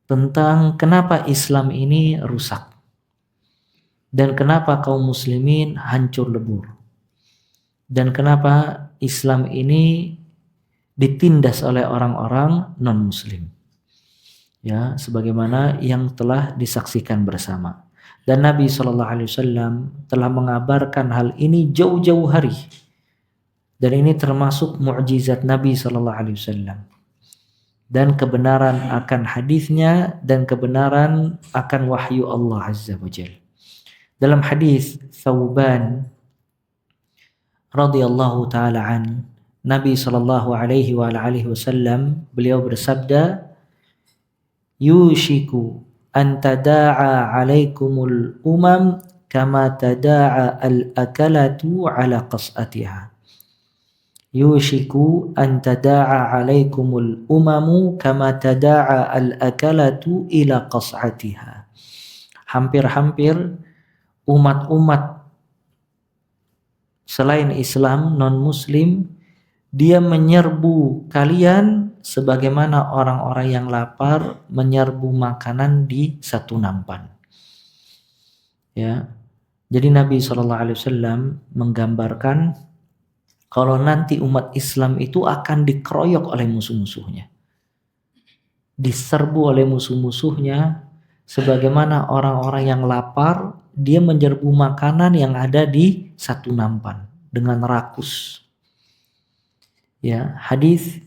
tentang kenapa Islam ini rusak dan kenapa kaum muslimin hancur lebur dan kenapa Islam ini ditindas oleh orang-orang non-muslim. Ya, sebagaimana yang telah disaksikan bersama. Dan Nabi SAW telah mengabarkan hal ini jauh-jauh hari. Dan ini termasuk mukjizat Nabi SAW. Dan kebenaran akan hadisnya dan kebenaran akan wahyu Allah Azza wa Jalla. Dalam hadis Thauban radhiyallahu taala an, Nabi sallallahu alaihi wasallam beliau bersabda, "Yushiku an tada'a 'alaikumul umam kama tada'a al-akalatu 'ala qas'atiha." Yushiku an tada'a 'alaikumul umamu kama tada'a al-akalatu ila qas'atiha. Hampir-hampir umat-umat selain Islam, non-Muslim, dia menyerbu kalian sebagaimana orang-orang yang lapar menyerbu makanan di satu nampan. Ya, jadi Nabi SAW menggambarkan kalau nanti umat Islam itu akan dikeroyok oleh musuh-musuhnya, diserbu oleh musuh-musuhnya, sebagaimana orang-orang yang lapar dia menyerbu makanan yang ada di satu nampan dengan rakus. Ya, hadis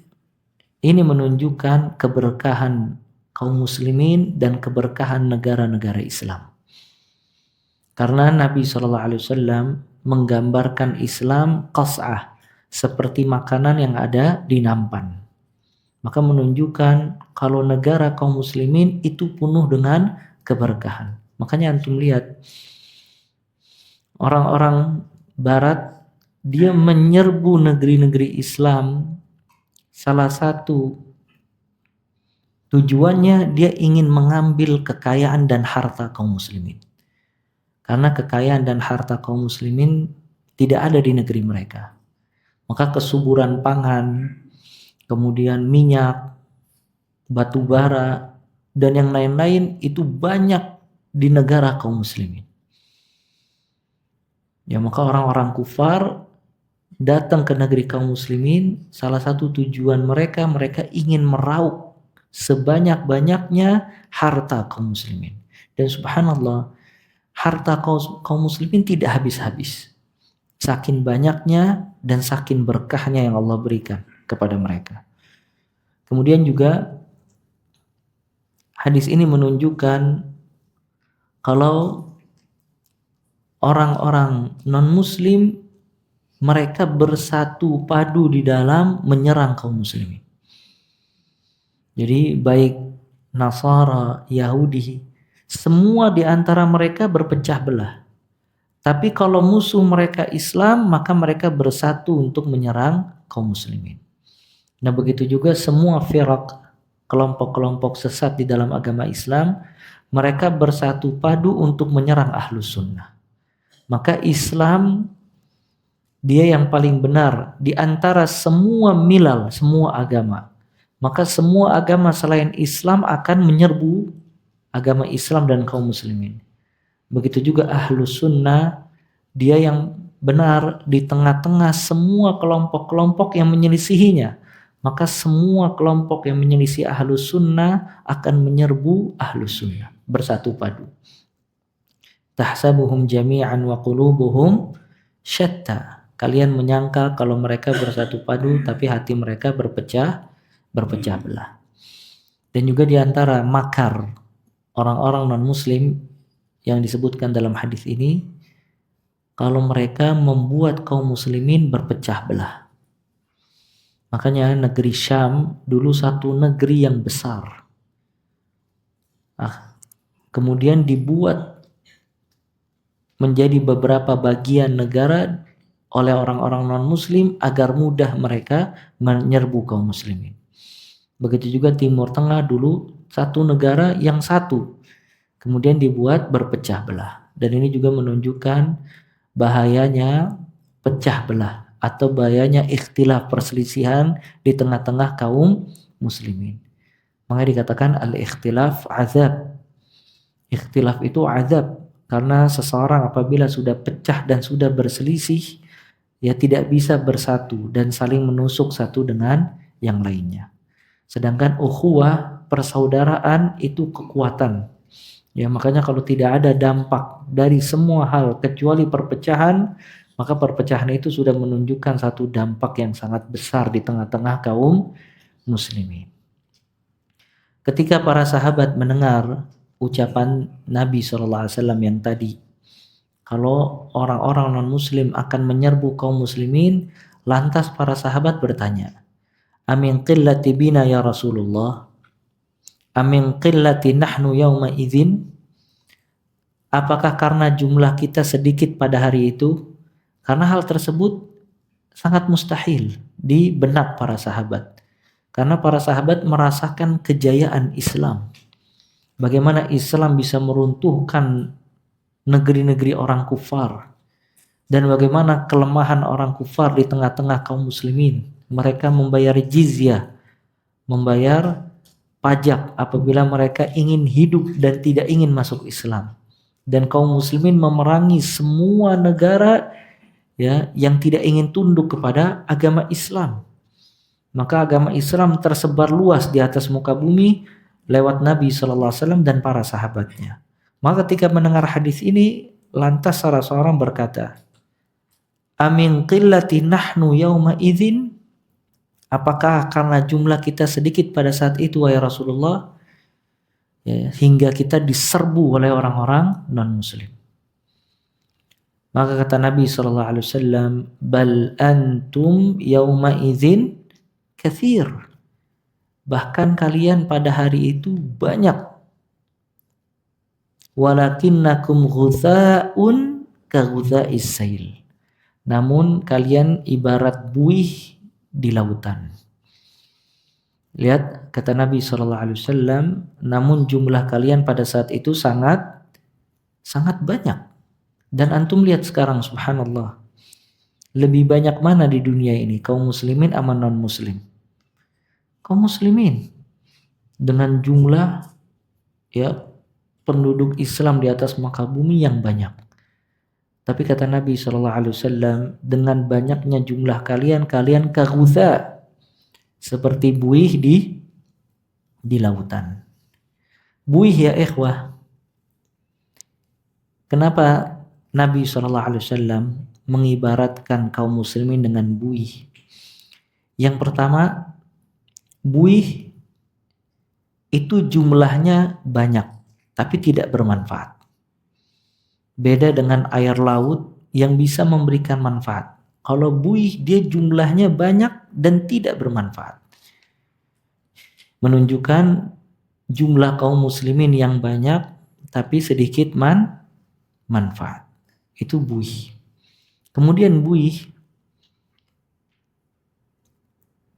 ini menunjukkan keberkahan kaum muslimin dan keberkahan negara-negara Islam. Karena Nabi SAW menggambarkan Islam qas'ah, seperti makanan yang ada di nampan. Maka menunjukkan kalau negara kaum muslimin itu penuh dengan keberkahan. Makanya antum lihat orang-orang barat dia menyerbu negeri-negeri Islam. Salah satu tujuannya dia ingin mengambil kekayaan dan harta kaum muslimin. Karena kekayaan dan harta kaum muslimin tidak ada di negeri mereka. Maka kesuburan pangan, kemudian minyak, batu bara, dan yang lain-lain itu banyak di negara kaum muslimin. Ya, maka orang-orang kufar datang ke negeri kaum muslimin, salah satu tujuan mereka ingin meraup sebanyak-banyaknya harta kaum muslimin. Dan subhanallah, harta kaum muslimin tidak habis-habis. Saking banyaknya dan saking berkahnya yang Allah berikan kepada mereka. Kemudian juga hadis ini menunjukkan kalau orang-orang non-muslim mereka bersatu padu di dalam menyerang kaum muslimin. Jadi baik Nasara, Yahudi, semua di antara mereka berpecah belah. Tapi kalau musuh mereka Islam, maka mereka bersatu untuk menyerang kaum muslimin. Nah, begitu juga semua firaq, kelompok-kelompok sesat di dalam agama Islam, mereka bersatu padu untuk menyerang ahlus sunnah. Maka Islam dia yang paling benar di antara semua milal, semua agama. Maka semua agama selain Islam akan menyerbu agama Islam dan kaum muslimin. Begitu juga ahlus sunnah, dia yang benar di tengah-tengah semua kelompok-kelompok yang menyelisihinya. Maka semua kelompok yang menyelisih ahlus sunnah akan menyerbu ahlus sunnah, bersatu padu. Tahsabuhum jami'an wa qulubuhum syatta. Kalian menyangka kalau mereka bersatu padu, tapi hati mereka berpecah belah. Dan juga di antara makar orang-orang non-muslim yang disebutkan dalam hadis ini, kalau mereka membuat kaum muslimin berpecah belah. Makanya negeri Syam dulu satu negeri yang besar. Kemudian dibuat menjadi beberapa bagian negara oleh orang-orang non-muslim agar mudah mereka menyerbu kaum muslimin. Begitu juga Timur Tengah dulu satu negara yang satu. Kemudian dibuat berpecah belah. Dan ini juga menunjukkan bahayanya pecah belah atau bahayanya ikhtilaf, perselisihan di tengah-tengah kaum muslimin. Makanya dikatakan al-ikhtilaf azab. Ikhtilaf itu azab karena seseorang apabila sudah pecah dan sudah berselisih, ya tidak bisa bersatu dan saling menusuk satu dengan yang lainnya. Sedangkan ukhuwah, persaudaraan itu kekuatan. Ya, makanya kalau tidak ada dampak dari semua hal kecuali perpecahan, maka perpecahan itu sudah menunjukkan satu dampak yang sangat besar di tengah-tengah kaum muslimin. Ketika para sahabat mendengar ucapan Nabi SAW yang tadi, kalau orang-orang non-muslim akan menyerbu kaum muslimin, lantas para sahabat bertanya, amin qillati bina ya Rasulullah, amin qillati nahnu yawma idzin, apakah karena jumlah kita sedikit pada hari itu? Karena hal tersebut sangat mustahil di benak para sahabat. Karena para sahabat merasakan kejayaan Islam. Bagaimana Islam bisa meruntuhkan negeri-negeri orang kufar. Dan bagaimana kelemahan orang kufar di tengah-tengah kaum muslimin. Mereka membayar jizyah, membayar pajak apabila mereka ingin hidup dan tidak ingin masuk Islam. Dan kaum muslimin memerangi semua negara ya yang tidak ingin tunduk kepada agama Islam. Maka agama Islam tersebar luas di atas muka bumi lewat Nabi SAW dan para sahabatnya. Maka ketika mendengar hadis ini, lantas salah seorang berkata, amin qillati nahnu yawma idzin, apakah karena jumlah kita sedikit pada saat itu wahai Rasulullah, ya, hingga kita diserbu oleh orang-orang non-muslim. Maka kata Nabi SAW, bal antum yawma idzin kathir, bahkan kalian pada hari itu banyak, walakinnakum ghutha'un ka ghutha'is sail, namun kalian ibarat buih di lautan. Lihat kata Nabi SAW, namun jumlah kalian pada saat itu sangat banyak. Dan antum lihat sekarang, subhanallah, lebih banyak mana di dunia ini, kaum muslimin sama non muslim? Kaum muslimin dengan jumlah ya penduduk Islam di atas muka bumi yang banyak. Tapi kata Nabi SAW, dengan banyaknya jumlah kalian kaghutha, seperti buih di lautan. Buih ya ikhwah. Kenapa Nabi SAW mengibaratkan kaum muslimin dengan buih? Yang pertama, buih itu jumlahnya banyak, tapi tidak bermanfaat. Beda dengan air laut yang bisa memberikan manfaat. Kalau buih dia jumlahnya banyak dan tidak bermanfaat. Menunjukkan jumlah kaum muslimin yang banyak, tapi sedikit manfaat. Itu buih. Kemudian buih,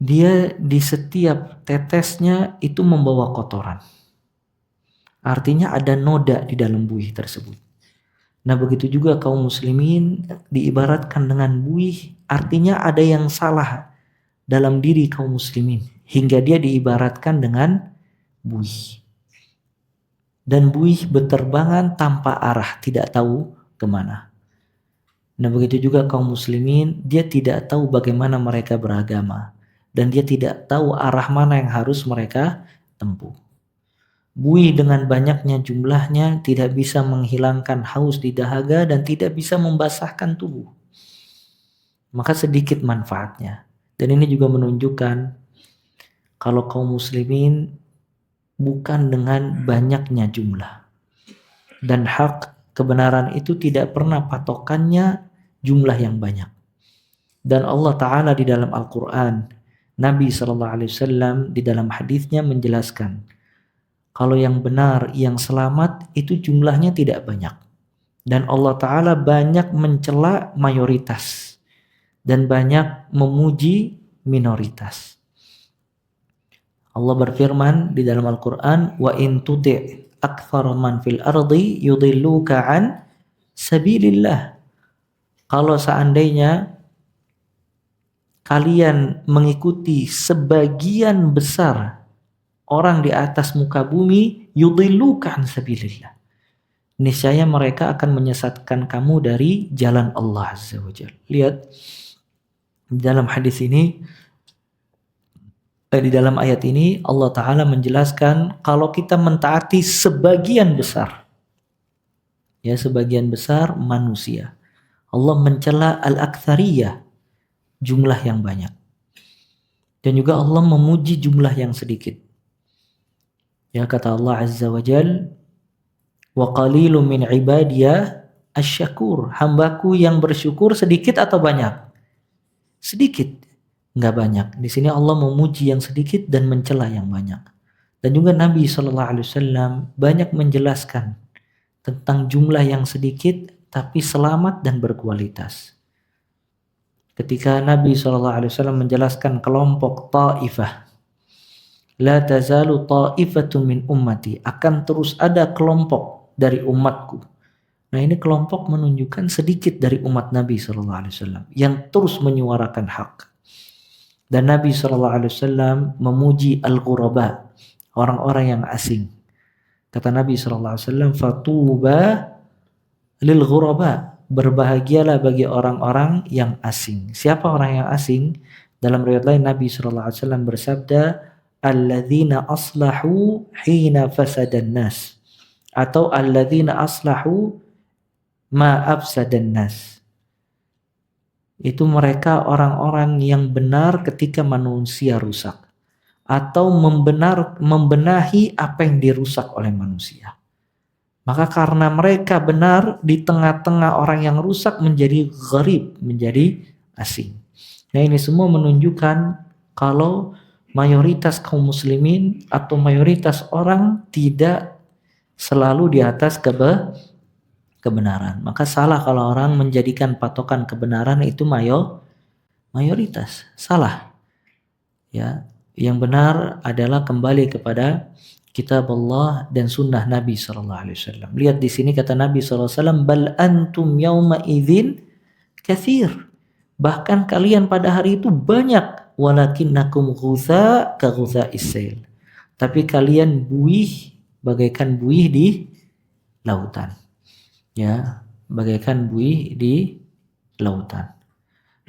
dia di setiap tetesnya itu membawa kotoran. Artinya ada noda di dalam buih tersebut. Nah begitu juga kaum muslimin diibaratkan dengan buih, artinya ada yang salah dalam diri kaum muslimin. Hingga dia diibaratkan dengan buih. Dan buih berterbangan tanpa arah, tidak tahu kemana. Nah begitu juga kaum muslimin, dia tidak tahu bagaimana mereka beragama. Dan dia tidak tahu arah mana yang harus mereka tempuh. Buih dengan banyaknya jumlahnya tidak bisa menghilangkan haus di dahaga dan tidak bisa membasahkan tubuh. Maka sedikit manfaatnya. Dan ini juga menunjukkan kalau kaum muslimin bukan dengan banyaknya jumlah. Dan hak kebenaran itu tidak pernah patokannya jumlah yang banyak. Dan Allah Ta'ala di dalam Al-Quran, Nabi SAW di dalam hadisnya menjelaskan, kalau yang benar, yang selamat itu jumlahnya tidak banyak. Dan Allah Ta'ala banyak mencela mayoritas dan banyak memuji minoritas. Allah berfirman di dalam Al-Quran, wa in tuti' aktsara man fil ardi yudilluka an sabilillah. Kalau seandainya kalian mengikuti sebagian besar orang di atas muka bumi yudilluka an sabilillah. Niscaya mereka akan menyesatkan kamu dari jalan Allah Azza wa Jalla. Lihat dalam hadis ini, di dalam ayat ini Allah Ta'ala menjelaskan kalau kita mentaati sebagian besar, ya sebagian besar manusia, Allah mencela al-aktsariyah, jumlah yang banyak. Dan juga Allah memuji jumlah yang sedikit. Ya kata Allah Azza wa Jalla, wa qalilun min ibadiya asyakur. Hambaku yang bersyukur sedikit atau banyak? Sedikit. Nggak banyak. Di sini Allah memuji yang sedikit dan mencela yang banyak. Dan juga Nabi SAW banyak menjelaskan tentang jumlah yang sedikit tapi selamat dan berkualitas. Ketika Nabi SAW menjelaskan kelompok Ta'ifah, la tazalu ta'ifatun min ummati, akan terus ada kelompok dari umatku. Nah ini kelompok menunjukkan sedikit dari umat Nabi SAW yang terus menyuarakan hak. Dan Nabi SAW memuji al-ghuraba, orang-orang yang asing. Kata Nabi SAW, fatuba lil ghuraba, berbahagialah bagi orang-orang yang asing. Siapa orang yang asing? Dalam riwayat lain Nabi SAW bersabda, alladzina aslahu hina fasadan nas, atau alladzina aslahu ma afsadan nas. Itu mereka orang-orang yang benar ketika manusia rusak, atau membenahi apa yang dirusak oleh manusia. Maka karena mereka benar di tengah-tengah orang yang rusak menjadi gharib, menjadi asing. Nah ini semua menunjukkan kalau mayoritas kaum muslimin atau mayoritas orang tidak selalu di atas kebenaran. Maka salah kalau orang menjadikan patokan kebenaran itu mayoritas. Salah. Ya, yang benar adalah kembali kepada kitab Allah dan sunnah Nabi SAW. Lihat di sini kata Nabi SAW, bal antum yauma idzin katsir. Bahkan kalian pada hari itu banyak, walakinnakum ghutha ka ghutha'is sail. Tapi kalian buih bagaikan buih di lautan. Ya, bagaikan buih di lautan.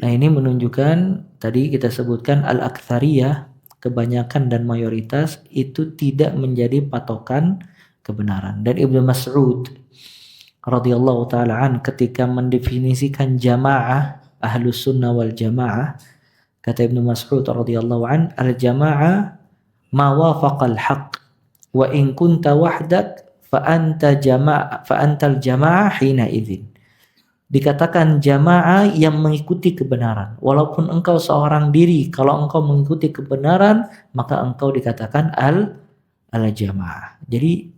Nah, ini menunjukkan tadi kita sebutkan al-aktsariyah, kebanyakan dan mayoritas itu tidak menjadi patokan kebenaran. Dan Ibnu Mas'ud radhiyallahu taala an ketika mendefinisikan jamaah ahlus sunnah wal jamaah, kata Ibnu Mas'ud radhiyallahu an, al-jamaah ma wafaqal haqq wa in kunta wahdak fa antal jamaah hina idzin. Dikatakan jamaah yang mengikuti kebenaran. Walaupun engkau seorang diri, kalau engkau mengikuti kebenaran, maka engkau dikatakan al-jamaah. Jadi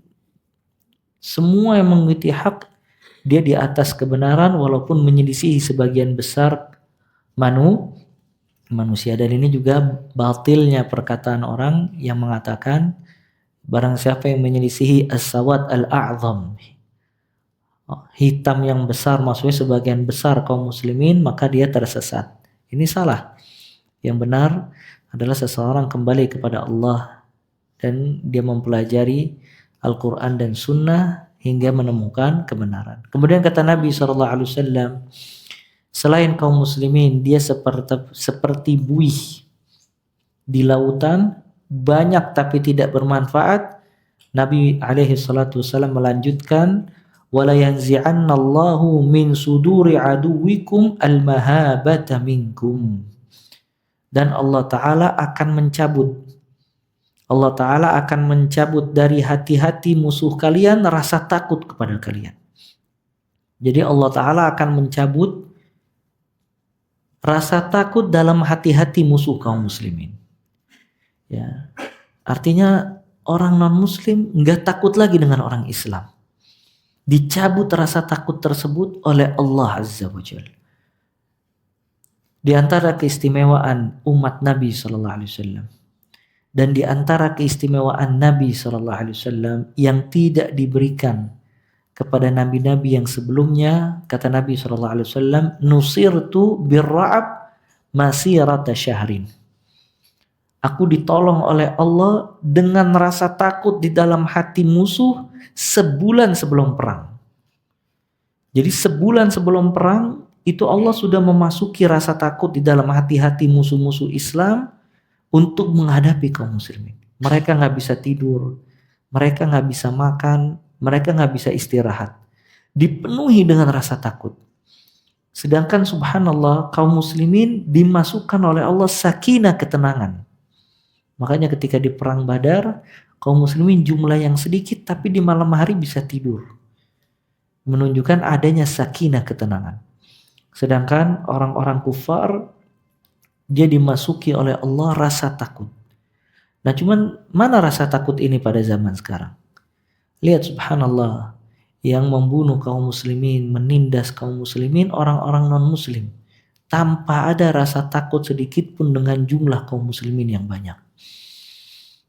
semua yang mengikuti hak, dia di atas kebenaran walaupun menyelisihi sebagian besar manusia. Dan ini juga batilnya perkataan orang yang mengatakan barang siapa yang menyelisihi as-sawad al-a'zam, hitam yang besar, maksudnya sebagian besar kaum muslimin, maka dia tersesat. Ini salah. Yang benar adalah seseorang kembali kepada Allah dan dia mempelajari Al-Quran dan Sunnah hingga menemukan kebenaran. Kemudian kata Nabi SAW, selain kaum muslimin, dia seperti buih di lautan, banyak tapi tidak bermanfaat. Nabi SAW melanjutkan, wala yanzi'annallahu min suduri aduwikum al-mahabata minkum. Dan Allah Ta'ala akan mencabut dari hati-hati musuh kalian rasa takut kepada kalian. Jadi Allah Ta'ala akan mencabut rasa takut dalam hati-hati musuh kaum muslimin. Ya, artinya orang non-muslim nggak takut lagi dengan orang Islam. Dicabut rasa takut tersebut oleh Allah Azza wa Jalla. Di antara keistimewaan umat Nabi SAW dan di antara keistimewaan Nabi SAW yang tidak diberikan kepada nabi-nabi yang sebelumnya, kata Nabi SAW, nusirtu birra'ab masirata syahrin. Aku ditolong oleh Allah dengan rasa takut di dalam hati musuh sebulan sebelum perang. Jadi sebulan sebelum perang itu Allah sudah memasuki rasa takut di dalam hati-hati musuh-musuh Islam untuk menghadapi kaum muslimin. Mereka nggak bisa tidur, mereka nggak bisa makan, mereka nggak bisa istirahat. Dipenuhi dengan rasa takut. Sedangkan subhanallah kaum muslimin dimasukkan oleh Allah sakinah, ketenangan. Makanya ketika di perang Badar, kaum muslimin jumlah yang sedikit tapi di malam hari bisa tidur. Menunjukkan adanya sakinah, ketenangan. Sedangkan orang-orang kufar dia dimasuki oleh Allah rasa takut. Nah cuman mana rasa takut ini pada zaman sekarang? Lihat subhanallah, yang membunuh kaum muslimin, menindas kaum muslimin orang-orang non-muslim. Tanpa ada rasa takut sedikit pun dengan jumlah kaum muslimin yang banyak.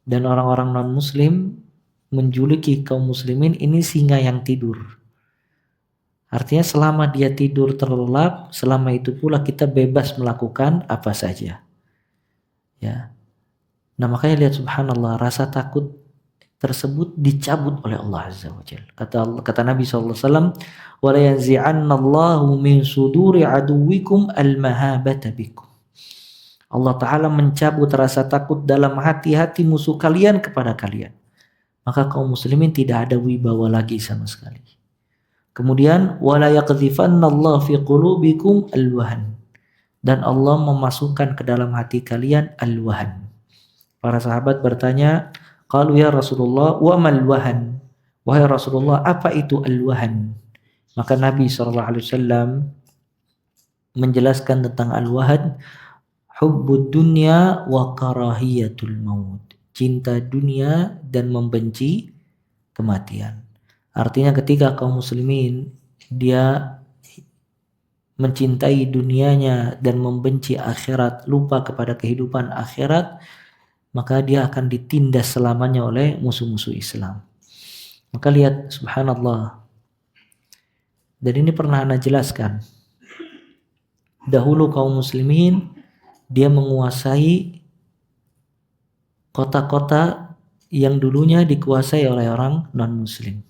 Dan orang-orang non-muslim menjuluki kaum muslimin ini singa yang tidur. Artinya selama dia tidur terlelap, selama itu pula kita bebas melakukan apa saja. Ya. Nah makanya lihat subhanallah, rasa takut tersebut dicabut oleh Allah Azza wa Jalla. Kata Nabi SAW, وَلَا يَنْزِعَنَّ اللَّهُ مِنْ صُدُورِ عَدُوِّكُمْ الْمَهَابَةَ بِكُمْ. Allah Ta'ala mencabut rasa takut dalam hati-hati musuh kalian kepada kalian. Maka kaum muslimin tidak ada wibawa lagi sama sekali. Kemudian وَلَا يَقْذِفَنَّ اللَّهُ فِي قُلُوبِكُمْ الْوَهَنَ. Dan Allah memasukkan ke dalam hati kalian al-wahan. Para sahabat bertanya, qalu ya Rasulullah wa mal wahan. Wahai Rasulullah, apa itu al-wahan? Maka Nabi SAW menjelaskan tentang al-wahan, hubbud dunya wa karahiyatul maut. Cinta dunia dan membenci kematian. Artinya ketika kaum muslimin dia mencintai dunianya dan membenci akhirat, lupa kepada kehidupan akhirat, maka dia akan ditindas selamanya oleh musuh-musuh Islam. Maka lihat subhanallah. Dan ini pernah Anda jelaskan. Dahulu kaum muslimin dia menguasai kota-kota yang dulunya dikuasai oleh orang non-muslim.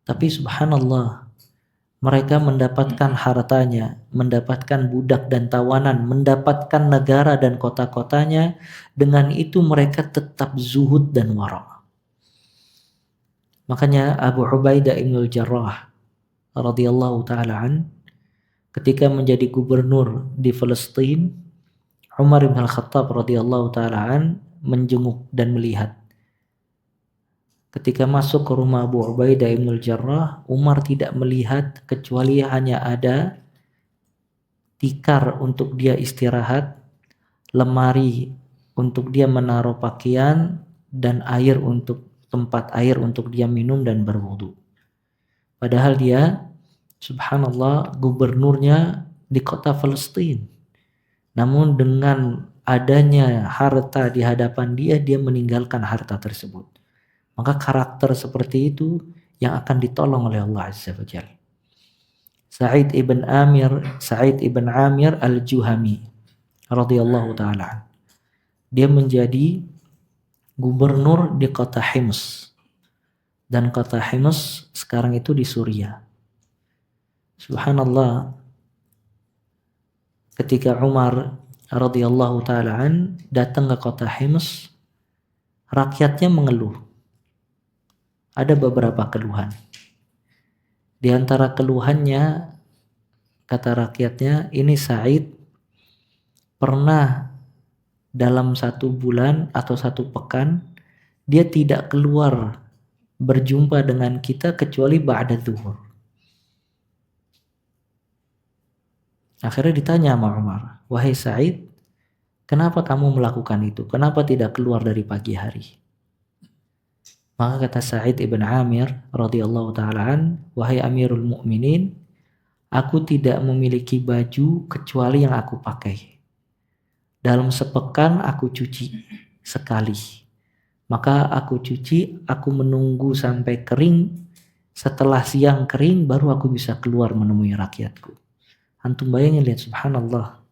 Tapi subhanallah, mereka mendapatkan hartanya, mendapatkan budak dan tawanan, mendapatkan negara dan kota-kotanya. Dengan itu mereka tetap zuhud dan wara'. Makanya Abu Ubaidah Ibnul Jarrah radhiyallahu ta'ala an, ketika menjadi gubernur di Palestina, Umar bin Al-Khattab radhiyallahu ta'ala an menjenguk dan melihat. Ketika masuk ke rumah Abu Ubaidah Ibnul Jarrah, Umar tidak melihat kecuali hanya ada tikar untuk dia istirahat, lemari untuk dia menaruh pakaian, dan air untuk tempat air untuk dia minum dan berwudu. Padahal dia, subhanallah, gubernurnya di kota Palestina. Namun dengan adanya harta di hadapan dia, dia meninggalkan harta tersebut. Maka karakter seperti itu yang akan ditolong oleh Allah Azza wa Jalla. Sa'id ibn Amir al-Juhami radhiyallahu ta'ala. Dia menjadi gubernur di kota Hims. Dan kota Hims sekarang itu di Suriah. Subhanallah, ketika Umar radhiyallahu ta'ala datang ke kota Hims, rakyatnya mengeluh. Ada beberapa keluhan. Di antara keluhannya, kata rakyatnya, ini Sa'id pernah dalam 1 bulan atau 1 pekan, dia tidak keluar berjumpa dengan kita kecuali ba'da zuhur. Akhirnya ditanya sama Umar, wahai Sa'id, kenapa kamu melakukan itu? Kenapa tidak keluar dari pagi hari? Maka kata Sa'id ibn Amir radhiyallahu ta'ala an, wahai Amirul Mukminin, aku tidak memiliki baju kecuali yang aku pakai. Dalam sepekan aku cuci sekali. Maka aku cuci, aku menunggu sampai kering. Setelah siang kering, baru aku bisa keluar menemui rakyatku. Antum bayangin, lihat subhanallah.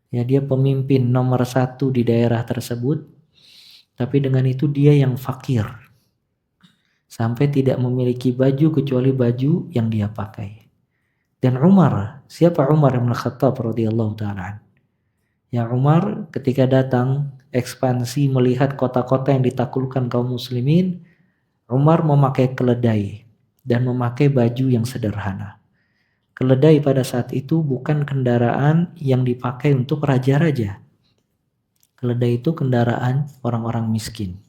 Ya, dia pemimpin nomor 1 di daerah tersebut. Tapi dengan itu dia yang fakir, sampai tidak memiliki baju kecuali baju yang dia pakai. Dan Umar, siapa Umar bin Khattab radhiyallahu taala? Ya Umar ketika datang ekspansi melihat kota-kota yang ditaklukkan kaum muslimin, Umar memakai keledai dan memakai baju yang sederhana. Keledai pada saat itu bukan kendaraan yang dipakai untuk raja-raja. Keledai itu kendaraan orang-orang miskin.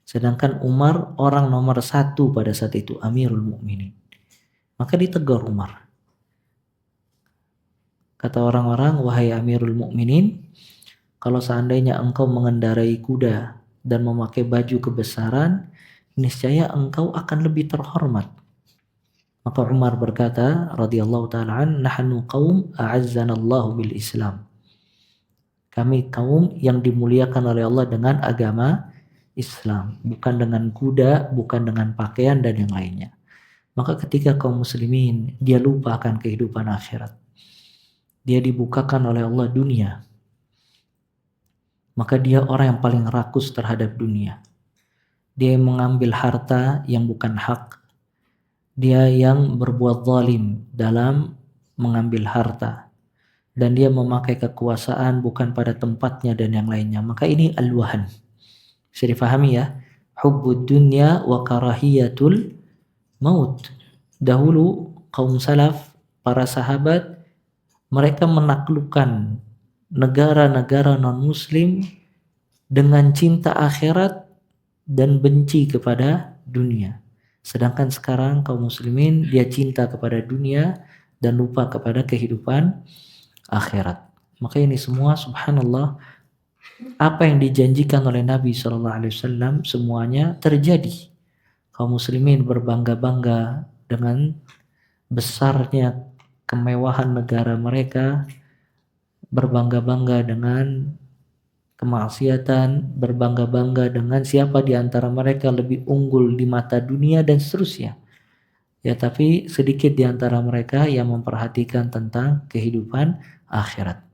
Sedangkan Umar orang nomor satu pada saat itu, Amirul Mukminin. Maka ditegur Umar. Kata orang-orang, wahai Amirul Mukminin, kalau seandainya engkau mengendarai kuda dan memakai baju kebesaran, niscaya engkau akan lebih terhormat. Maka Umar berkata, radhiyallahu ta'ala an, nahnu qaum a'azzanallahu bil Islam. Kami kaum yang dimuliakan oleh Allah dengan agama Islam, bukan dengan kuda, bukan dengan pakaian dan yang lainnya. Maka ketika kaum muslimin dia lupa akan kehidupan akhirat, dia dibukakan oleh Allah dunia, maka dia orang yang paling rakus terhadap dunia. Dia yang mengambil harta yang bukan hak, dia yang berbuat zalim dalam mengambil harta, dan dia memakai kekuasaan bukan pada tempatnya dan yang lainnya. Maka ini al-wahan. Bisa difahami ya, hubbud dunya wa karahiyatul maut. Dahulu kaum salaf, para sahabat, mereka menaklukkan negara-negara non-muslim dengan cinta akhirat dan benci kepada dunia. Sedangkan sekarang kaum muslimin dia cinta kepada dunia dan lupa kepada kehidupan akhirat. Maka ini semua subhanallah, apa yang dijanjikan oleh Nabi SAW semuanya terjadi. Kaum muslimin berbangga-bangga dengan besarnya kemewahan negara mereka, berbangga-bangga dengan kemaksiatan, berbangga-bangga dengan siapa di antara mereka lebih unggul di mata dunia dan seterusnya. Ya, tapi sedikit di antara mereka yang memperhatikan tentang kehidupan akhirat.